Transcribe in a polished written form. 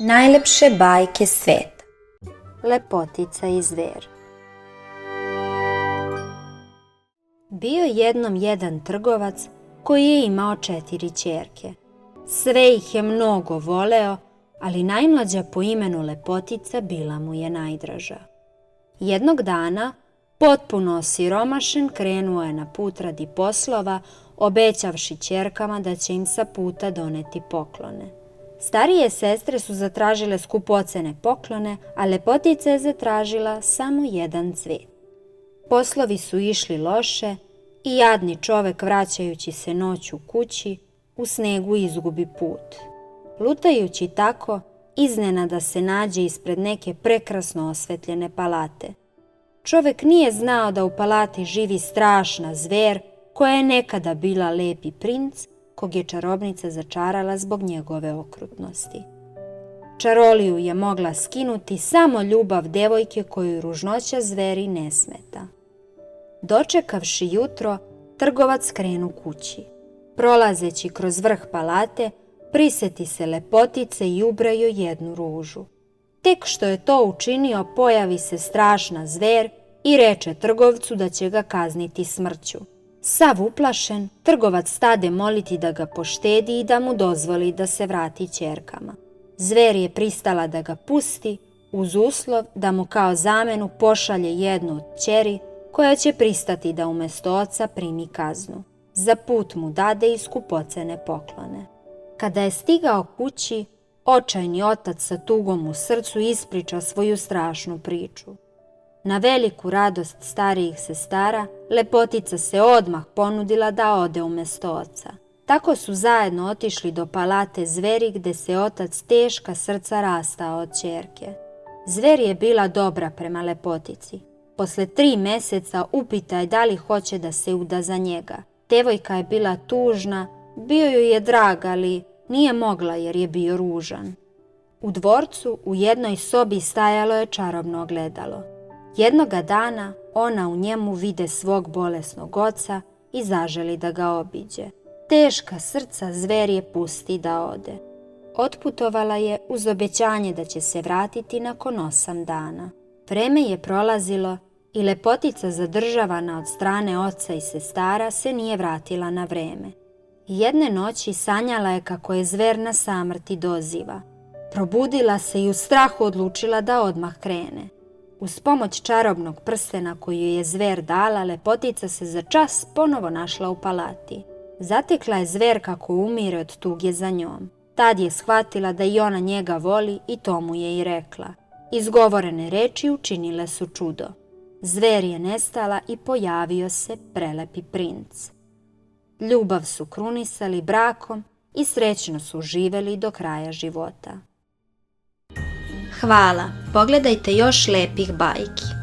Najlepše bajke sveta. Lepotica i zver. Bio jednom jedan trgovac koji je imao 4 ćerke. Sve ih je mnogo voleo, ali najmlađa po imenu Lepotica bila mu je najdraža. Jednog dana, potpuno osiromašen, krenuo je na put radi poslova, obećavši ćerkama da će im sa puta doneti poklone. Starije sestre su zatražile skupocene poklone, a Lepotica je zatražila samo jedan cvet. Poslovi su išli loše i jadni čovek, vraćajući se noću kući, u snegu izgubi put. Lutajući tako, iznenada se nađe ispred neke prekrasno osvetljene palate. Čovek nije znao da u palati živi strašna zver koja je nekada bila lepi princ, kog je čarobnica začarala zbog njegove okrutnosti. Čaroliju je mogla skinuti samo ljubav devojke koju ružnoća zveri ne smeta. Dočekavši jutro, trgovac krenu kući. Prolazeći kroz vrh palate, priseti se Lepotice i ubra joj jednu ružu. Tek što je to učinio, pojavi se strašna zver i reče trgovcu da će ga kazniti smrću. Sav uplašen, trgovac stade moliti da ga poštedi i da mu dozvoli da se vrati ćerkama. Zver je pristala da ga pusti, uz uslov da mu kao zamenu pošalje jednu od ćeri koja će pristati da umjesto oca primi kaznu. Za put mu dade i skupocene poklone. Kada je stigao kući, očajni otac sa tugom u srcu ispriča svoju strašnu priču. Na veliku radost starijih sestara, Lepotica se odmah ponudila da ode umjesto oca. Tako su zajedno otišli do palate zveri gde se otac teška srca rastao od ćerke. Zver je bila dobra prema Lepotici. Posle 3 meseca upita je da li hoće da se uda za njega. Devojka je bila tužna, bio joj je drag, ali nije mogla jer je bio ružan. U dvorcu u jednoj sobi stajalo je čarobno ogledalo. Jednoga dana ona u njemu vide svog bolesnog oca i zaželi da ga obiđe. Teška srca zver je pusti da ode. Otputovala je uz obećanje da će se vratiti nakon 8 dana. Vreme je prolazilo i Lepotica, zadržavana od strane oca i sestara, se nije vratila na vreme. Jedne noći sanjala je kako je zver na samrti doziva. Probudila se i u strahu odlučila da odmah krene. Uz pomoć čarobnog prstena koju je zver dala, Lepotica se za čas ponovo našla u palati. Zatekla je zver kako umire od tuge za njom. Tad je shvatila da i ona njega voli i to mu je i rekla. Izgovorene reči učinile su čudo. Zver je nestala i pojavio se prelepi princ. Ljubav su krunisali brakom i srećno su živeli do kraja života. Hvala, pogledajte još lepih bajki.